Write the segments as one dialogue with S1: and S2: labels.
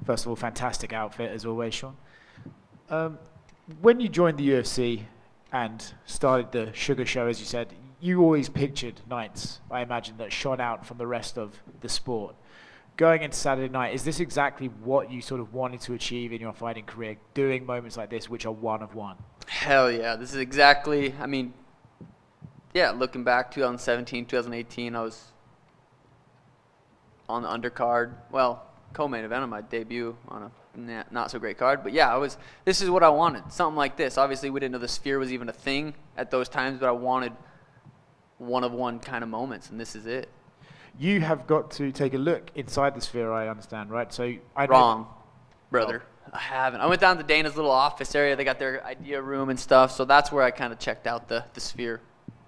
S1: First of all, fantastic outfit as always, Sean. When you joined the UFC and started the Sugar Show, as you said, you always pictured nights, I imagine, that shone out from the rest of the sport. Going into Saturday night, is this exactly what you sort of wanted to achieve in your fighting career, doing moments like this, which are one of one?
S2: Hell yeah. This is exactly, I mean, yeah, looking back, 2017, 2018, I was on the undercard. Well, co-main event on my debut on a not so great card. But yeah, this is what I wanted, something like this. Obviously, we didn't know the Sphere was even a thing at those times, but I wanted one-of-one kind of moments, and this is it.
S1: You have got to take a look inside the Sphere, I understand, right? So
S2: Wrong, brother. Oh. I haven't. I went down to Dana's little office area. They got their idea room and stuff, so that's where I kind of checked out the Sphere.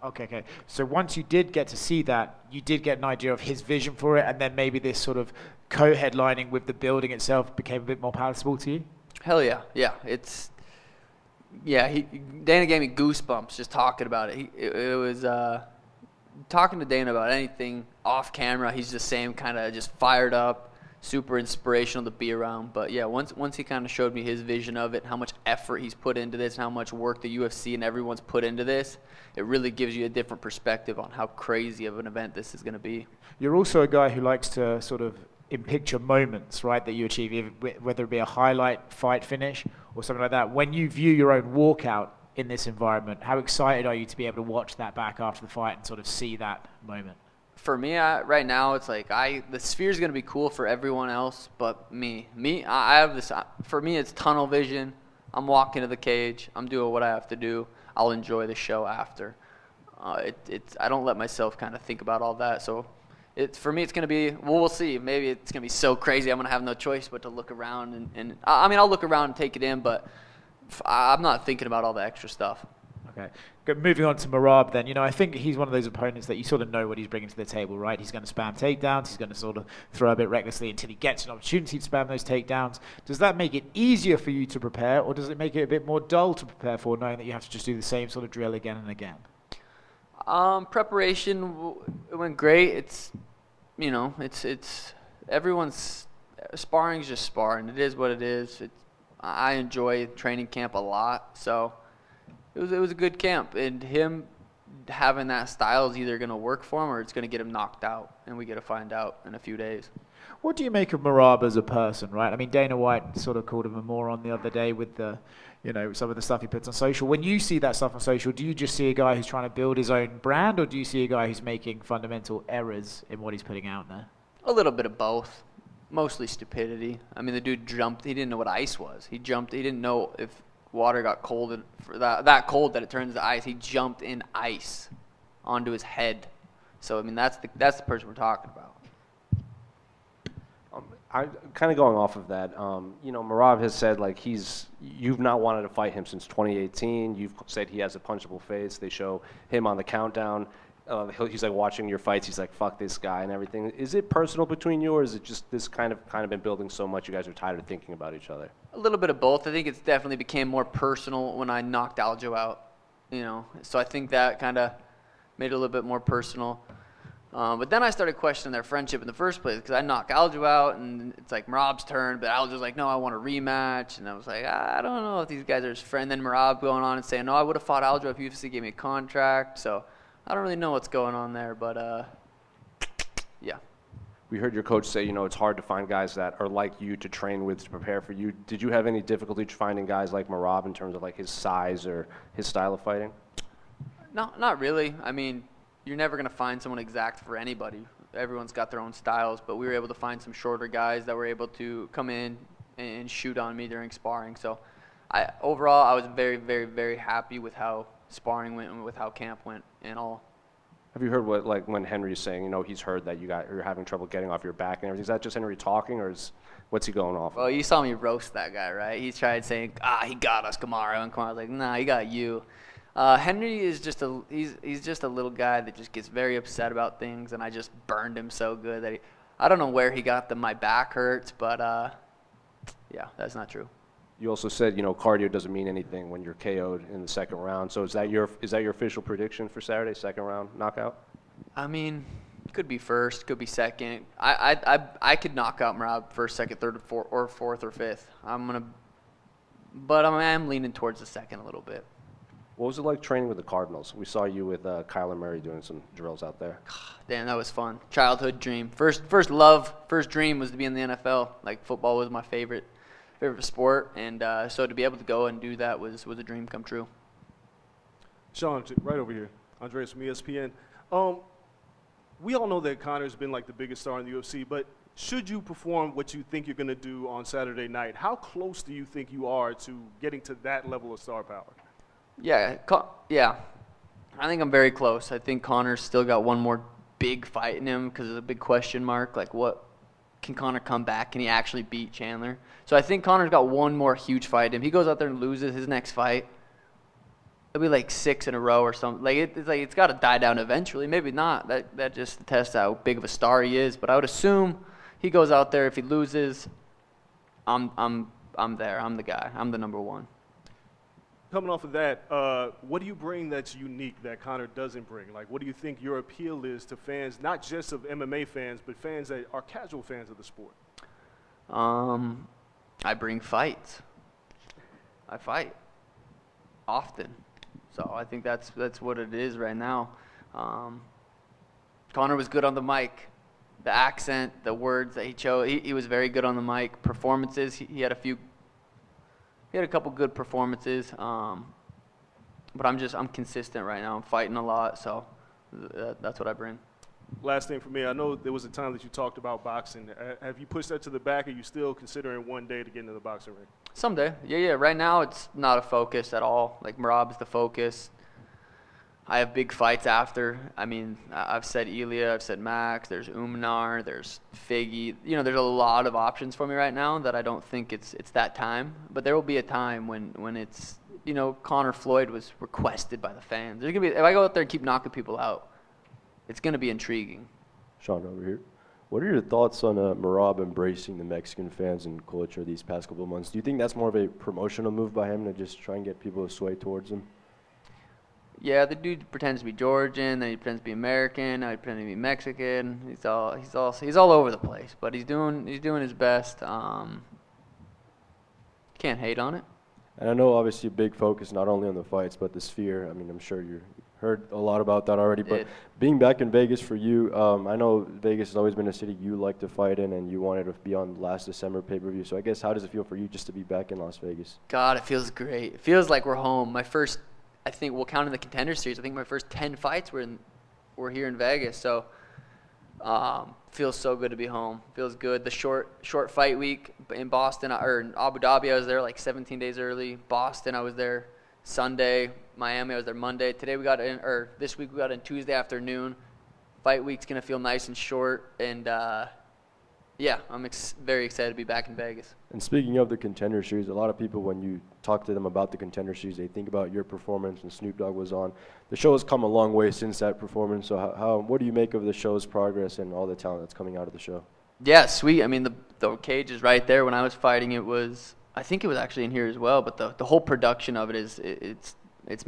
S1: Okay. So once you did get to see that, you did get an idea of his vision for it, and then maybe this sort of co-headlining with the building itself became a bit more palatable to you?
S2: Hell yeah. Yeah, Dana gave me goosebumps just talking about it. It was talking to Dana about anything off camera. He's the same, kind of just fired up, super inspirational to be around. But yeah, once he kind of showed me his vision of it, how much effort he's put into this, and how much work the UFC and everyone's put into this, it really gives you a different perspective on how crazy of an event this is going to be. You're
S1: also a guy who likes to sort of in picture moments, right, that you achieve, whether it be a highlight fight finish or something like that. When you view your own walkout in this environment, how excited are you to be able to watch that back after the fight and sort of see that moment?
S2: For me, right now, it's like the Sphere is going to be cool for everyone else, but I have this. For me, it's tunnel vision. I'm walking to the cage. I'm doing what I have to do. I'll enjoy the show after. I don't let myself kind of think about all that. So, for me, it's going to be. Well, we'll see. Maybe it's going to be so crazy I'm going to have no choice but to look around and I mean, I'll look around and take it in, but I'm not thinking about all the extra stuff.
S1: Okay. Moving on to Merab then, I think he's one of those opponents that you sort of know what he's bringing to the table, right? He's going to spam takedowns. He's going to sort of throw a bit recklessly until he gets an opportunity to spam those takedowns. Does that make it easier for you to prepare, or does it make it a bit more dull to prepare for, knowing that you have to just do the same sort of drill again and again?
S2: Preparation, it went great. It's everyone's sparring's just sparring. It is what it is. I enjoy training camp a lot, so it was a good camp, and him having that style is either going to work for him or it's going to get him knocked out, and we get to find out in a few days.
S1: What do you make of Merab as a person, right? I mean, Dana White sort of called him a moron the other day with the, some of the stuff he puts on social. When you see that stuff on social, do you just see a guy who's trying to build his own brand, or do you see a guy who's making fundamental errors in what he's putting out there?
S2: A little bit of both. Mostly stupidity. I mean, the dude jumped. He didn't know what ice was. He jumped. He didn't know if water got cold, that cold that it turns to ice. He jumped in ice onto his head. So I mean, that's the person we're talking about.
S3: I kind of going off of that. Merab has said you've not wanted to fight him since 2018. You've said he has a punchable face. They show him on the countdown. He's like watching your fights. He's like, fuck this guy and everything. Is it personal between you, or is it just this kind of been building so much you guys are tired of thinking about each other?
S2: A little bit of both. I think it's definitely became more personal when I knocked Aljo out. So I think that kind of made it a little bit more personal. But then I started questioning their friendship in the first place, because I knocked Aljo out, and it's like Merab's turn, but Aljo's like, no, I want a rematch. And I was like, I don't know if these guys are his friend. Then Merab going on and saying, no, I would have fought Aljo if UFC gave me a contract. So I don't really know what's going on there, but yeah.
S3: We heard your coach say, it's hard to find guys that are like you to train with, to prepare for you. Did you have any difficulty finding guys like Merab in terms of his size or his style of fighting?
S2: No, not really. I mean, you're never going to find someone exact for anybody. Everyone's got their own styles, but we were able to find some shorter guys that were able to come in and shoot on me during sparring. So overall, I was very, very, very happy with how sparring went and with how camp went and all.
S3: Have you heard what, when Henry's saying, he's heard that you're having trouble getting off your back and everything? Is that just Henry talking, or what's he going off?
S2: Well, you saw me roast that guy, right? He tried saying, he got us, Kamaru, and Kamaru was like, nah, he got you. Henry is just he's just a little guy that just gets very upset about things, and I just burned him so good that I don't know where he got my back hurts, but yeah, that's not true.
S3: You also said, cardio doesn't mean anything when you're KO'd in the second round. So is that your official prediction for Saturday, second round knockout?
S2: I mean, Could be first, could be second. I could knock out Merab first, second, third, or fourth or fifth. But I'm leaning towards the second a little bit.
S3: What was it like training with the Cardinals? We saw you with Kyler Murray doing some drills out there.
S2: Damn, that was fun. Childhood dream. First love, first dream was to be in the NFL. Like, football was my favorite sport, and so to be able to go and do that was a dream come true.
S4: Sean, right over here. Andreas from ESPN. We all know that Conor's been like the biggest star in the UFC, but should you perform what you think you're going to do on Saturday night, how close do you think you are to getting to that level of star power?
S2: Yeah. I think I'm very close. I think Conor's still got one more big fight in him because there's a big question mark. Like, what can Conor come back? Can he actually beat Chandler? So I think Conor's got one more huge fight in him. He goes out there and loses his next fight, it'll be like 6 in a row or something. It's got to die down eventually. Maybe not. That just tests how big of a star he is. But I would assume he goes out there. If he loses, I'm there. I'm the guy. I'm the number one.
S4: Coming off of that, what do you bring that's unique that Conor doesn't bring? Like, what do you think your appeal is to fans, not just of MMA fans, but fans that are casual fans of the sport?
S2: I bring fights. I fight often. So I think that's what it is right now. Conor was good on the mic. The accent, the words that he chose, he was very good on the mic. Performances, he had a couple good performances. But I'm consistent right now. I'm fighting a lot, so that's what I bring.
S4: Last thing for me, I know there was a time that you talked about boxing. Have you pushed that to the back? Are you still considering one day to get into the boxing ring?
S2: Someday. Yeah. Right now, it's not a focus at all. Like, Merab's the focus. I have big fights after. I mean, I've said Ilya, I've said Max, there's Umnar, there's Figgy. There's a lot of options for me right now that I don't think it's that time. But there will be a time when it's, Conor Floyd was requested by the fans. There's gonna be, if I go out there and keep knocking people out, it's going to be intriguing.
S5: Sean, over here. What are your thoughts on Merab embracing the Mexican fans and culture these past couple of months? Do you think that's more of a promotional move by him to just try and get people to sway towards him?
S2: Yeah, the dude pretends to be Georgian, then he pretends to be American, now he pretends to be Mexican. He's all over the place, but he's doing his best. Can't hate on it.
S5: And I know obviously a big focus not only on the fights but the Sphere. I mean, I'm sure you heard a lot about that already. But being back in Vegas for you, I know Vegas has always been a city you like to fight in, and you wanted to be on last December pay-per-view. So I guess how does it feel for you just to be back in Las Vegas?
S2: God, it feels great. It feels like we're home. My first, I think, we'll count in the Contender Series, I think my first 10 fights were here in Vegas. So feels so good to be home. Feels good. The short fight week in Boston, or in Abu Dhabi, I was there like 17 days early. Boston, I was there Sunday. Miami, I was there Monday. This week we got in Tuesday afternoon. Fight week's gonna feel nice and short, and I'm very excited to be back in Vegas.
S5: And speaking of the Contender Series, a lot of people, when you talk to them about the Contender Series, they think about your performance when Snoop Dogg was on. The show has come a long way since that performance. So what do you make of the show's progress and all the talent that's coming out of the show?
S2: Yeah, sweet. I mean, the cage is right there. When I was fighting, I think it was actually in here as well. But the whole production of it it's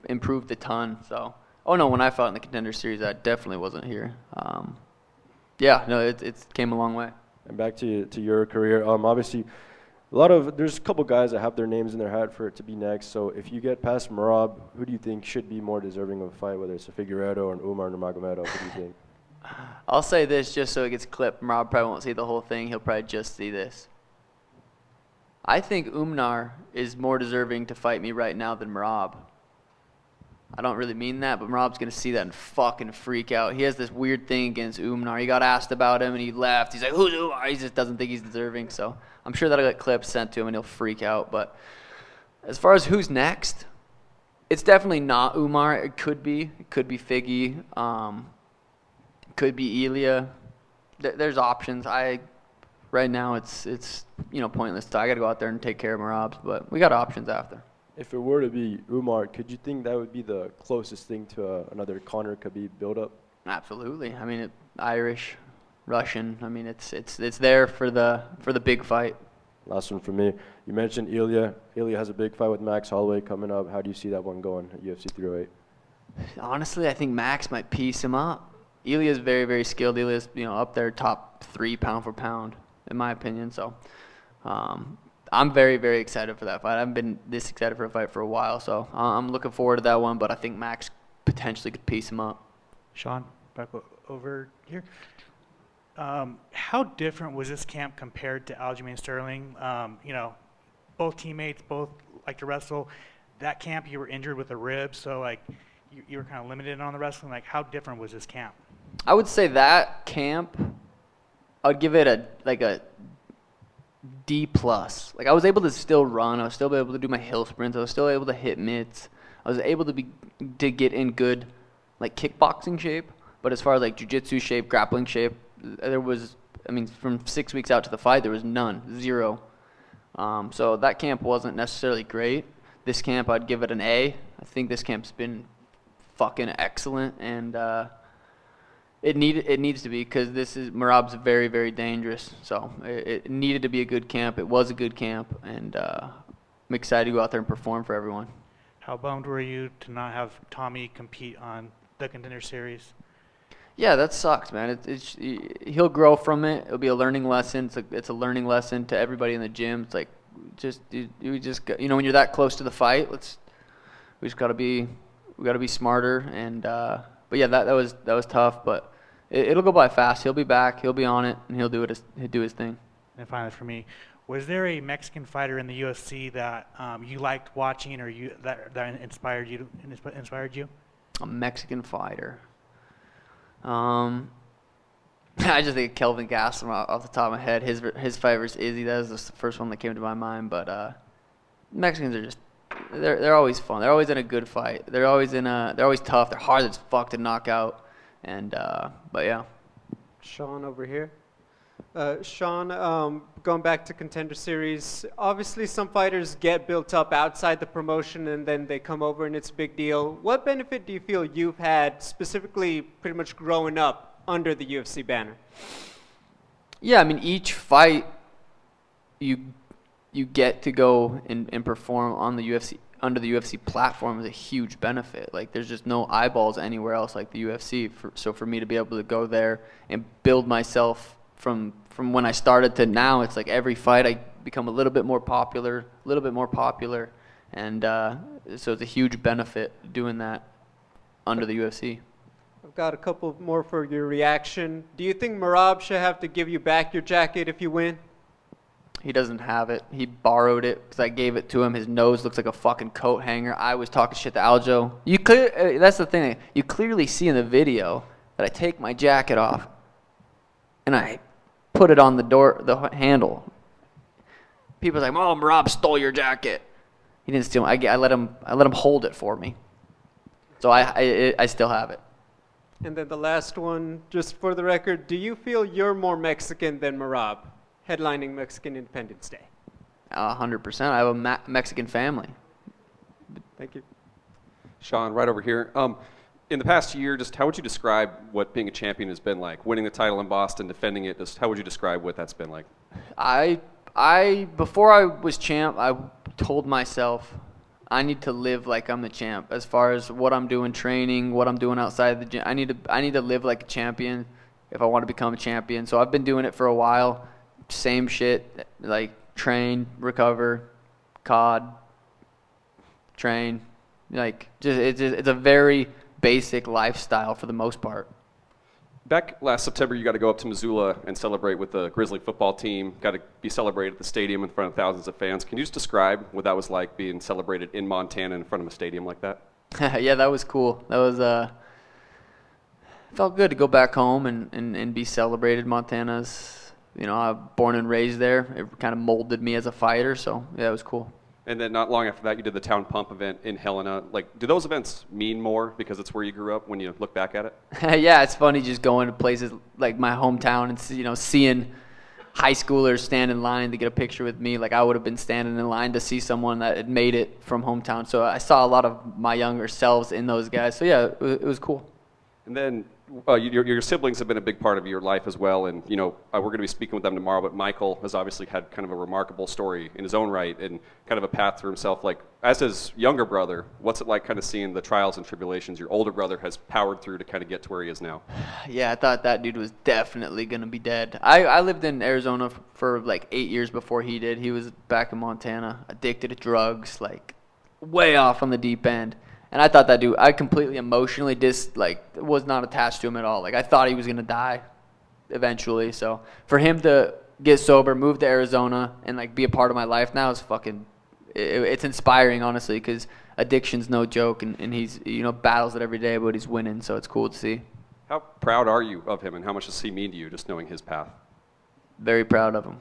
S2: improved a ton. So, when I fought in the Contender Series, I definitely wasn't here. It came a long way.
S5: And back to your career, obviously, there's a couple guys that have their names in their hat for it to be next. So if you get past Merab, who do you think should be more deserving of a fight, whether it's a Figueiredo or an Umar Nurmagomedov? What do you think?
S2: I'll say this just so it gets clipped. Merab probably won't see the whole thing. He'll probably just see this. I think Umnar is more deserving to fight me right now than Merab. I don't really mean that, but Merab's going to see that and fucking freak out. He has this weird thing against Umnar. He got asked about him, and he left. He's like, who's Umar? He just doesn't think he's deserving. So I'm sure that'll get clips sent to him, and he'll freak out. But as far as who's next, it's definitely not Umar. It could be. It could be Figgy. Could be Ilya. There's options. Right now, it's pointless. So I got to go out there and take care of Merab's, but we got options after.
S5: If it were to be Umar, could you think that would be the closest thing to another Conor Khabib build-up?
S2: Absolutely. I mean, Irish, Russian. I mean, it's there for the big fight.
S5: Last one for me. You mentioned Ilya. Ilya has a big fight with Max Holloway coming up. How do you see that one going at UFC 308?
S2: Honestly, I think Max might piece him up. Ilya's very, very skilled. Ilya's, up there top 3 pound for pound, in my opinion. So I'm very, very excited for that fight. I haven't been this excited for a fight for a while, so I'm looking forward to that one, but I think Max potentially could piece him up.
S6: Sean, back over here. How different was this camp compared to Aljamain Sterling? Both teammates, both like to wrestle. That camp, you were injured with a rib, so like you were kind of limited on the wrestling. Like, how different was this camp?
S2: I would say that camp, I would give it a D+. Like, I was able to still run. I was still able to do my hill sprints. I was still able to hit mitts. I was able to get in good, like, kickboxing shape. But as far as, like, jiu-jitsu shape, grappling shape, there was, from 6 weeks out to the fight, there was none, 0. So that camp wasn't necessarily great. This camp, I'd give it an A. I think this camp's been fucking excellent, and it needs to be, because Merab's very, very dangerous. So it needed to be a good camp. It was a good camp, and I'm excited to go out there and perform for everyone.
S6: How bummed were you to not have Tommy compete on the Contender Series?
S2: Yeah, that sucks, man. He'll grow from it. It'll be a learning lesson. It's a learning lesson to everybody in the gym. It's like, when you're that close to the fight, we just gotta be smarter. And but yeah, that was tough, but it'll go by fast. He'll be back. He'll be on it, and he'll do his thing.
S6: And finally, for me, was there a Mexican fighter in the UFC that you liked watching, or that inspired you?
S2: A Mexican fighter. I just think of Kelvin Gastelum off the top of my head. His fight versus Izzy, that was the first one that came to my mind. But Mexicans are they're always fun. They're always in a good fight. They're always tough. They're hard as fuck to knock out. And but yeah.
S7: Sean over here. Sean, going back to Contender Series, obviously some fighters get built up outside the promotion and then they come over and it's a big deal. What benefit do you feel you've had specifically pretty much growing up under the UFC banner?
S2: Yeah, each fight you get to go and perform on the UFC, under the UFC platform, is a huge benefit. Like, there's just no eyeballs anywhere else like the UFC. So for me to be able to go there and build myself from when I started to now, it's like every fight I become a little bit more popular, and so it's a huge benefit doing that under the UFC.
S7: I've got a couple more for your reaction. Do you think Merab should have to give you back your jacket if you win?
S2: He doesn't have it. He borrowed it because I gave it to him. His nose looks like a fucking coat hanger. I was talking shit to Aljo. That's the thing. You clearly see in the video that I take my jacket off and I put it on the handle. People are like, "Oh, Merab stole your jacket." He didn't steal it. I let him hold it for me. So I still have it.
S7: And then the last one, just for the record, do you feel you're more Mexican than Merab, headlining Mexican Independence Day?
S2: 100%. I have a Mexican family.
S7: Thank you.
S8: Sean, right over here. In the past year, just how would you describe what being a champion has been like? Winning the title in Boston, defending it, just how would you describe what that's been like?
S2: Before I was champ, I told myself I need to live like I'm the champ. As far as what I'm doing, training, what I'm doing outside the gym, I need to live like a champion if I want to become a champion. So I've been doing it for a while. Same shit, like train, recover, COD, train. Like it's a very basic lifestyle for the most part.
S8: Back last September, you got to go up to Missoula and celebrate with the Grizzly football team. Got to be celebrated at the stadium in front of thousands of fans. Can you just describe what that was like, being celebrated in Montana in front of a stadium like that?
S2: Yeah, that was cool. That was felt good to go back home and be celebrated. Montana's, I'm born and raised there. It kind of molded me as a fighter, so yeah, it was cool.
S8: And then not long after that, you did the Town Pump event in Helena. Like, do those events mean more because it's where you grew up when you look back at it?
S2: Yeah, it's funny just going to places like my hometown and seeing high schoolers stand in line to get a picture with me. Like, I would have been standing in line to see someone that had made it from hometown. So I saw a lot of my younger selves in those guys. So yeah, it was cool.
S8: And then your siblings have been a big part of your life as well, and we're going to be speaking with them tomorrow. But Michael has obviously had kind of a remarkable story in his own right, and kind of a path for himself. Like, as his younger brother, what's it like kind of seeing the trials and tribulations your older brother has powered through to kind of get to where he is now?
S2: Yeah, I thought that dude was definitely going to be dead. I lived in Arizona for like 8 years before he did. He was back in Montana, addicted to drugs, like way off on the deep end. And I thought that dude, I completely emotionally was not attached to him at all. Like, I thought he was going to die eventually. So for him to get sober, move to Arizona, and like be a part of my life now is fucking, it's inspiring, honestly, because addiction's no joke, and he's, battles it every day, but he's winning, so it's cool to see.
S8: How proud are you of him, and how much does he mean to you, just knowing his path?
S2: Very proud of him.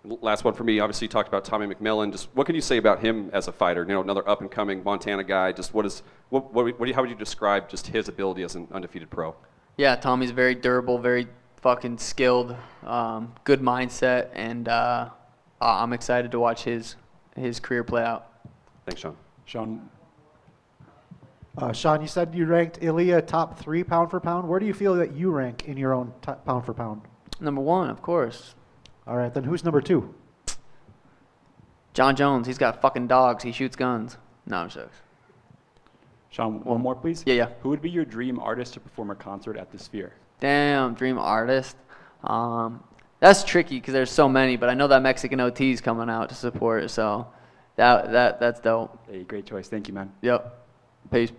S8: Last one for me. Obviously, you talked about Tommy McMillan. Just what can you say about him as a fighter? Another up-and-coming Montana guy. Just how would you describe just his ability as an undefeated pro?
S2: Yeah, Tommy's very durable, very fucking skilled, good mindset, and I'm excited to watch his career play out.
S8: Thanks, Sean.
S9: Sean, you said you ranked Ilya top 3 pound for pound. Where do you feel that you rank in your own pound for pound?
S2: Number 1, of course.
S9: All right, then who's number 2?
S2: John Jones. He's got fucking dogs. He shoots guns. No, I'm joking.
S10: Sean, one more, please.
S2: Yeah.
S10: Who would be your dream artist to perform a concert at the Sphere?
S2: Damn, dream artist. That's tricky because there's so many, but I know that Mexican OT is coming out to support, so that's dope.
S10: Hey, great choice. Thank you, man.
S2: Yep. Peace.